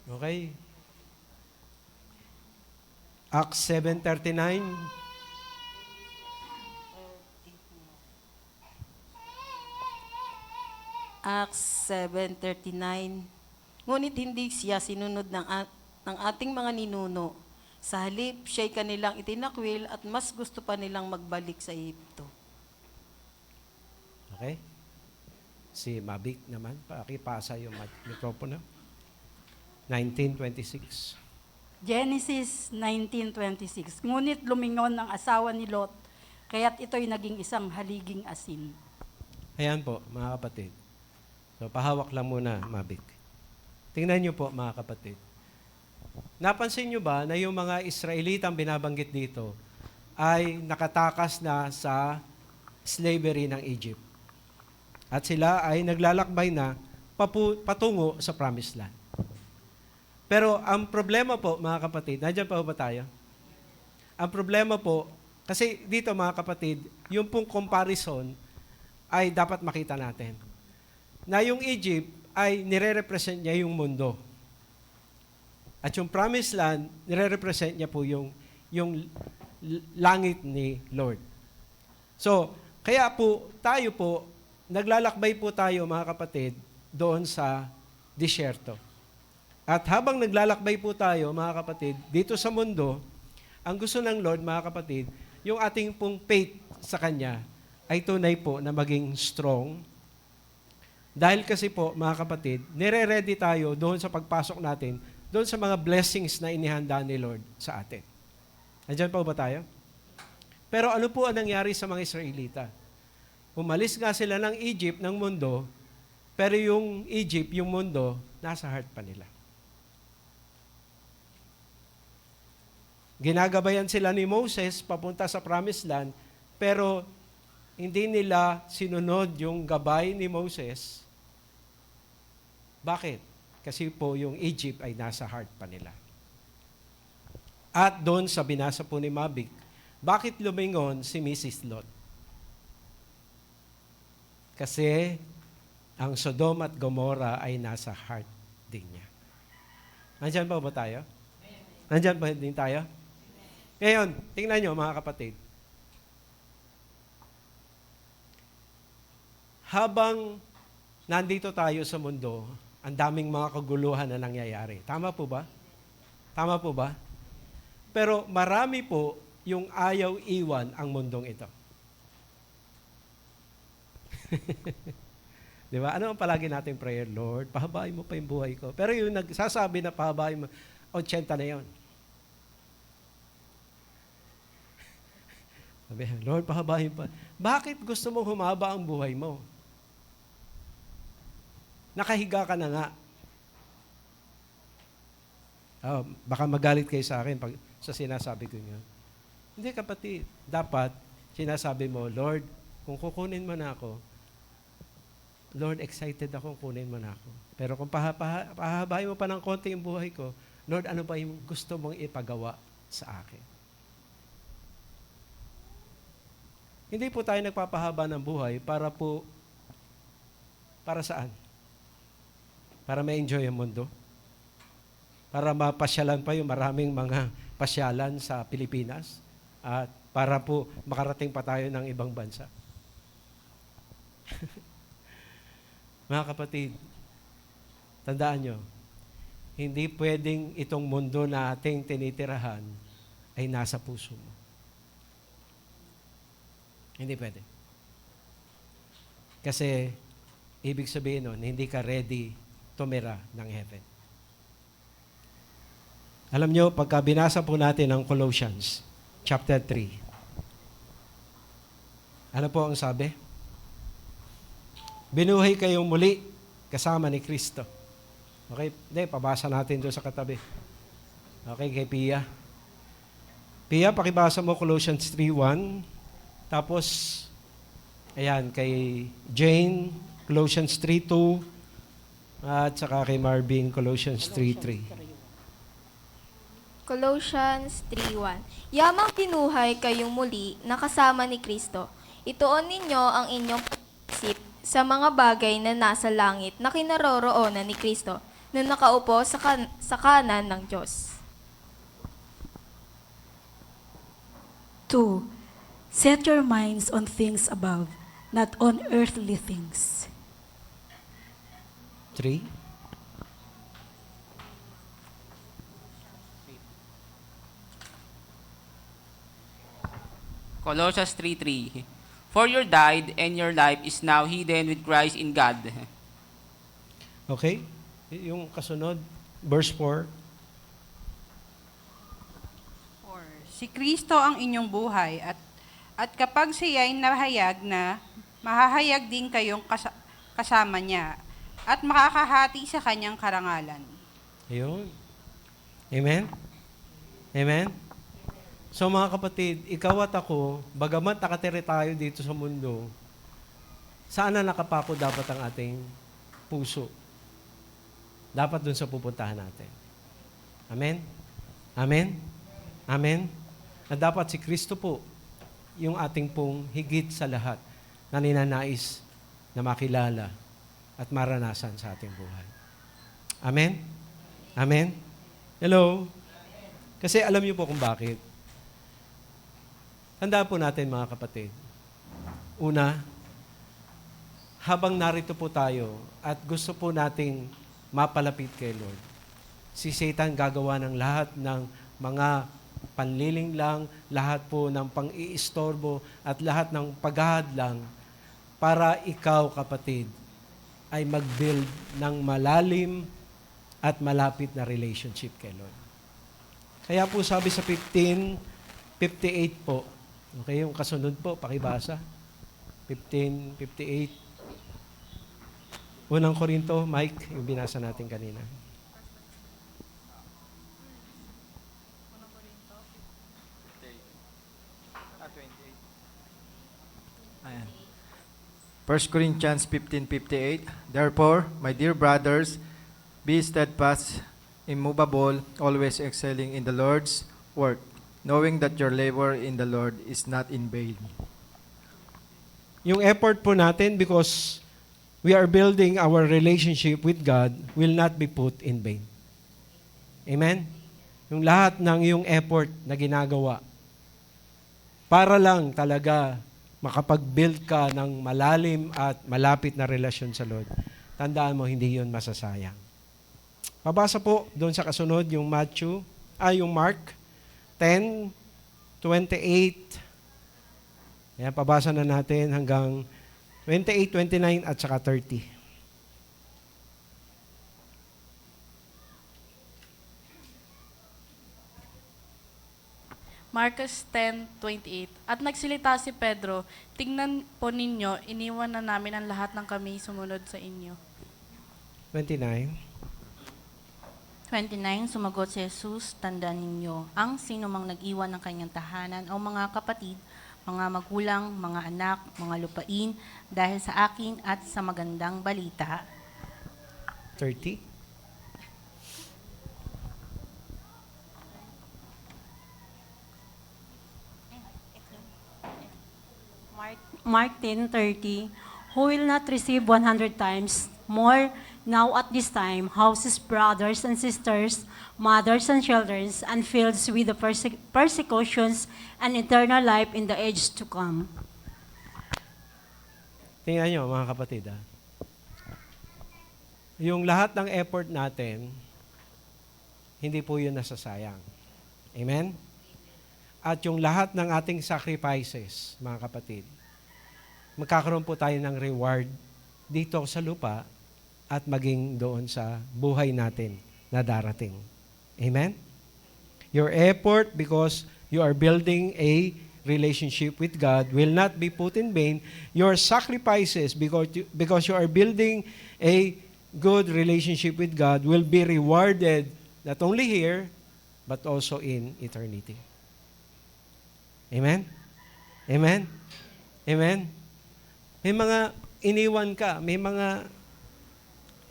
Okay? Acts 7:39. Acts 7:39. Ngunit hindi siya sinunod ng ating mga ninuno. Sa halip, siya'y kanilang itinakwil at mas gusto pa nilang magbalik sa Egypto. Okay? Si Mabik naman, pakipasa yung mikropono. 19:26. Genesis 19:26. Ngunit lumingon ang asawa ni Lot, kaya't ito'y naging isang haliging asin. Ayan po, mga kapatid. So, pahawak lang muna, Mabik. Tingnan niyo po, mga kapatid. Napansin niyo ba na yung mga Israelitang binabanggit dito ay nakatakas na sa slavery ng Egypt? At sila ay naglalakbay na patungo sa Promised Land. Pero ang problema po, mga kapatid, nandiyan pa ba tayo? Ang problema po, kasi dito mga kapatid, yung pong comparison ay dapat makita natin. Na yung Egypt ay nire-represent niya yung mundo. At yung Promised Land, nire-represent niya po yung langit ni Lord. So, kaya po, tayo po, naglalakbay po tayo mga kapatid, doon sa disyerto. At habang naglalakbay po tayo, mga kapatid, dito sa mundo, ang gusto ng Lord, mga kapatid, yung ating pong faith sa Kanya ay tunay po na maging strong. Dahil kasi po, mga kapatid, nire-ready tayo doon sa pagpasok natin, doon sa mga blessings na inihanda ni Lord sa atin. Nandiyan pa ba tayo? Pero ano po ang nangyari sa mga Israelita? Umalis nga sila ng Egypt, ng mundo, pero yung Egypt, yung mundo, nasa heart pa nila. Ginagabayan sila ni Moses papunta sa Promised Land, pero hindi nila sinunod yung gabay ni Moses. Bakit? Kasi po yung Egypt ay nasa heart pa nila. At doon sa binasa po ni Mabik, bakit lumingon si Mrs. Lot? Kasi ang Sodom at Gomorrah ay nasa heart din niya. Nandyan ba tayo? Nandyan ba din tayo? Ngayon, tingnan nyo mga kapatid. Habang nandito tayo sa mundo, ang daming mga kaguluhan na nangyayari. Tama po ba? Tama po ba? Pero marami po yung ayaw iwan ang mundong ito. Di ba? Ano ang palagi nating prayer? Lord, pahabain mo pa yung buhay ko. Pero yung nagsasabi na pahabain mo, 80 na yon. Sabi, Lord, pahabain pa. Bakit gusto mong humaba ang buhay mo? Nakahiga ka na nga. Oh, baka magalit kayo sa akin pag sa sinasabi ko niya. Hindi kapatid, dapat sinasabi mo, Lord, kung kukunin mo na ako, Lord, excited ako kunin mo na ako. Pero kung pahabain mo pa ng konti yung buhay ko, Lord, ano ba yung gusto mong ipagawa sa akin? Hindi po tayo nagpapahaba ng buhay para saan? Para ma-enjoy ang mundo? Para mapasyalan pa yung maraming mga pasyalan sa Pilipinas? At para po makarating pa tayo ng ibang bansa? Mga kapatid, tandaan nyo, hindi pwedeng itong mundo na ating tinitirahan ay nasa puso mo. Hindi pwede. Kasi, ibig sabihin nun, hindi ka ready tumira ng heaven. Alam nyo, pagka binasa po natin ang Colossians, chapter 3, ano po ang sabi? Binuhay kayong muli kasama ni Kristo. Okay? Hindi, pabasa natin doon sa katabi. Okay, kay Pia. Pia, pakibasa mo Colossians 3:1. Tapos, ayan, kay Jane, Colossians 3:2. At saka kay Marvin, Colossians 3:3. Colossians 3:1. Yamang binuhay kayong muli na kasama ni Kristo. Ituon ninyo ang inyong isip sa mga bagay na nasa langit na kinaroroonan ni Kristo na nakaupo sa kanan ng Diyos. 2. Set your minds on things above, not on earthly things. 3. Colossians 3:3. For you died, and your life is now hidden with Christ in God. Okay? Yung kasunod, verse 4. Si Kristo ang inyong buhay at kapag siya'y nahayag na, mahahayag din kayong kasama niya at makakahati sa kanyang karangalan. Ayun. Amen? Amen? So mga kapatid, ikaw at ako, bagamat nakatira tayo dito sa mundo, saan na nakapako dapat ang ating puso? Dapat dun sa pupuntahan natin. Amen? Amen? Amen? Na dapat si Kristo po, yung ating pong higit sa lahat na ninanais na makilala at maranasan sa ating buhay. Amen? Amen? Hello? Kasi alam niyo po kung bakit. Tandaan po natin mga kapatid. Una, habang narito po tayo at gusto po nating mapalapit kay Lord, si Satan gagawa ng lahat ng mga panliling lang, lahat po ng pang-iistorbo at lahat ng paghahadlang para ikaw, kapatid, ay mag-build ng malalim at malapit na relationship kay Lord. Kaya po sabi sa 15:58 po, okay, yung kasunod po, pakibasa. 15:58. Unang Korinto, Mike, yung binasa natin kanina. Ayan. 1 Corinthians 15:58. Therefore, my dear brothers, be steadfast, immovable, always excelling in the Lord's work, knowing that your labor in the Lord is not in vain. Yung effort po natin, because we are building our relationship with God, will not be put in vain. Amen? Yung lahat ng yung effort na ginagawa, para lang talaga makapag-build ka ng malalim at malapit na relasyon sa Lord. Tandaan mo, hindi yun masasayang. Pabasa po doon sa kasunod, yung yung Mark 10:28. Ayan, pabasa na natin hanggang 28, 29 at saka 30. Marcos 10:28. At nagsilita si Pedro, tingnan po ninyo, iniwan na namin ang lahat ng kami sumunod sa inyo. 29. 29, sumagot si Jesus, tandaan ninyo, ang sino mang nag-iwan ng kanyang tahanan o mga kapatid, mga magulang, mga anak, mga lupain, dahil sa akin at sa magandang balita. 30. Mark 10:30, who will not receive 100 times more now at this time, houses, brothers and sisters, mothers and children, and fields with the persecutions and eternal life in the age to come. Tingnan nyo, mga kapatid, yung lahat ng effort natin, hindi po yun nasasayang. Amen? At yung lahat ng ating sacrifices, mga kapatid, magkakaroon po tayo ng reward dito sa lupa at maging doon sa buhay natin na darating. Amen? Your effort because you are building a relationship with God will not be put in vain. Your sacrifices because you are building a good relationship with God will be rewarded not only here, but also in eternity. Amen? Amen? Amen? May mga iniwan ka, may mga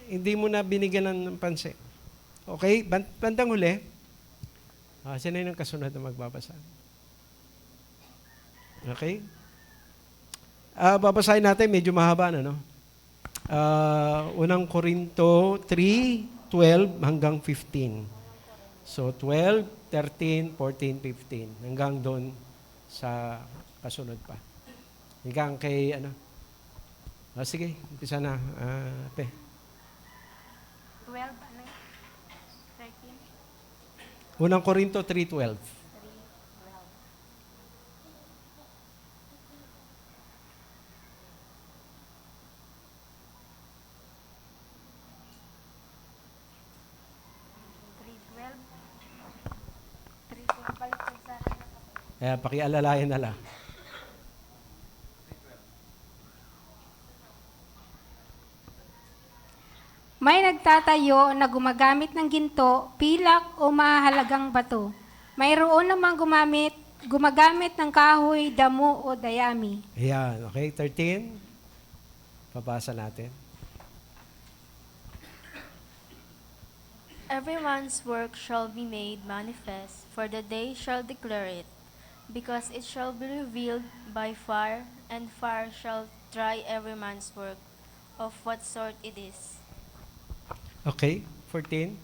hindi mo na binigyan ng pansin. Okay? Bandang huli, sino yung kasunod na magbabasa? Okay? Babasahin natin, medyo mahaba na, no? Unang Korinto 3:12 hanggang 15. So, 12, 13, 14, 15. Hanggang doon sa kasunod pa. Hanggang kay, sige, umpisa na. Pe. 12, 13. Unang Korinto 3:12. Pakialalayan na lang. May nagtatayo na gumagamit ng ginto, pilak o mahalagang bato. Mayroon namang gumagamit ng kahoy, damo o dayami. Ayan, okay, 13. Papasa natin. Everyone's work shall be made manifest, for the day shall declare it, because it shall be revealed by fire, and fire shall try every man's work, of what sort it is. Okay, 14.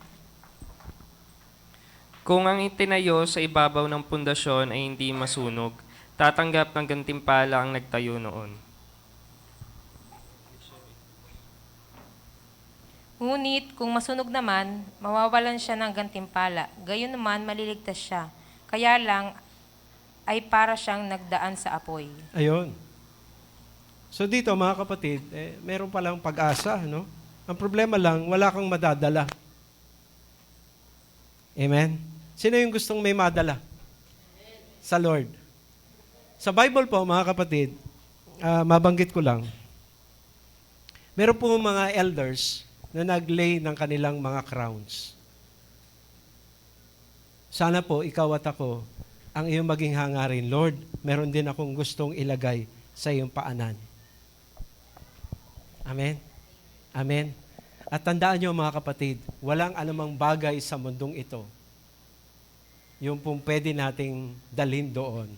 Kung ang itinayo sa ibabaw ng pundasyon ay hindi masunog, tatanggap ng gantimpala ang nagtayo noon. Ngunit kung masunog naman, mawawalan siya ng gantimpala. Gayon naman, maliligtas siya. Kaya lang ay para siyang nagdaan sa apoy. Ayun. So dito, mga kapatid, meron palang pag-asa, no? Ang problema lang, wala kang madadala. Amen? Sino yung gustong may madala? Sa Lord. Sa Bible po, mga kapatid, mabanggit ko lang, meron po mga elders na naglay ng kanilang mga crowns. Sana po, ikaw at ako, ang iyong maging hangarin, Lord, meron din akong gustong ilagay sa iyong paanan. Amen? Amen? At tandaan niyo mga kapatid, walang anumang bagay sa mundong ito yung pong pwede nating dalhin doon.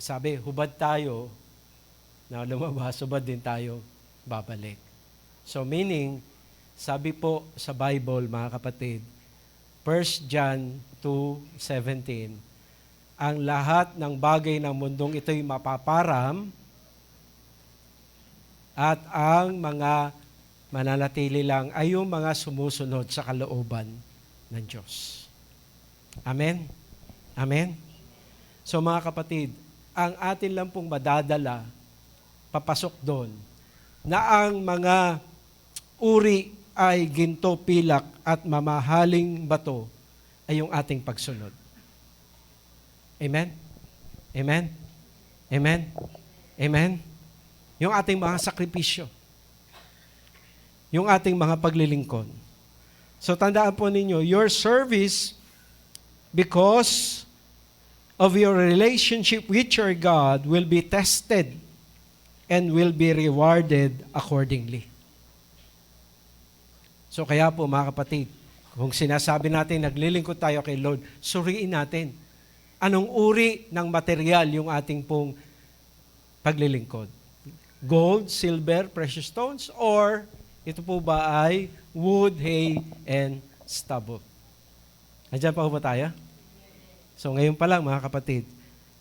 Sabi, hubad tayo, na lumabas, hubad din tayo babalik. So meaning, sabi po sa Bible, mga kapatid, 1 John 2:17, ang lahat ng bagay ng mundong ito'y mapaparam at ang mga mananatili lang ay yung mga sumusunod sa kalooban ng Diyos. Amen? Amen? So mga kapatid, ang atin lang pong madadala, papasok doon, na ang mga uri ay ginto, pilak at mamahaling bato ay yung ating pagsunod. Amen? Amen? Amen? Amen? Yung ating mga sakripisyo. Yung ating mga paglilingkod. So tandaan po ninyo, your service because of your relationship with your God will be tested and will be rewarded accordingly. So kaya po mga kapatid, kung sinasabi natin naglilingkod tayo kay Lord, suriin natin anong uri ng material yung ating pong paglilingkod. Gold, silver, precious stones, or ito po ba ay wood, hay, and stubble? Nandiyan pa ba tayo? So ngayon pa lang mga kapatid,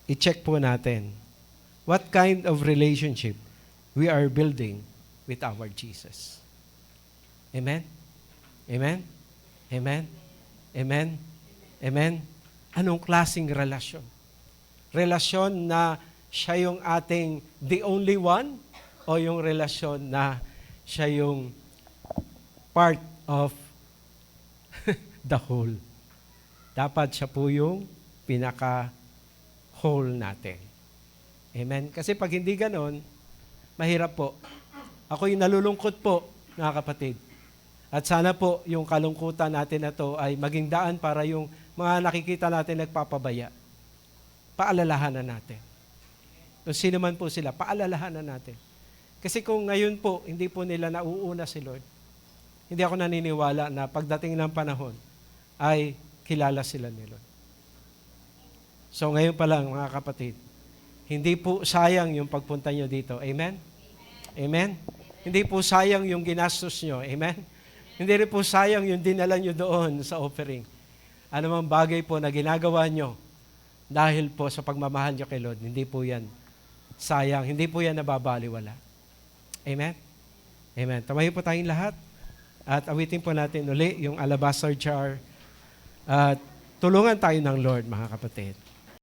i-check po natin what kind of relationship we are building with our Jesus. Amen? Amen? Amen? Amen? Amen? Anong klaseng relasyon? Relasyon na siya yung ating the only one o yung relasyon na siya yung part of the whole? Dapat siya po yung pinaka-whole natin. Amen? Kasi pag hindi ganon, mahirap po. Ako yung nalulungkot po, mga kapatid. At sana po yung kalungkutan natin na to ay maging daan para yung mga nakikita natin nagpapabaya. Paalalahanan natin. Kung sino man po sila, paalalahanan natin. Kasi kung ngayon po, hindi po nila nauuna si Lord, hindi ako naniniwala na pagdating ng panahon ay kilala sila ni Lord. So ngayon pa lang mga kapatid, hindi po sayang yung pagpunta nyo dito. Amen? Amen? Hindi po sayang yung ginastos nyo. Amen? Hindi rin po sayang yung dinala nyo doon sa offering. Ano mang bagay po na ginagawa nyo dahil po sa pagmamahal nyo kay Lord, hindi po yan sayang, hindi po yan nababaliwala. Amen? Amen. Tumayo po tayong lahat at awitin po natin uli yung alabaster jar at tulungan tayo ng Lord, mga kapatid.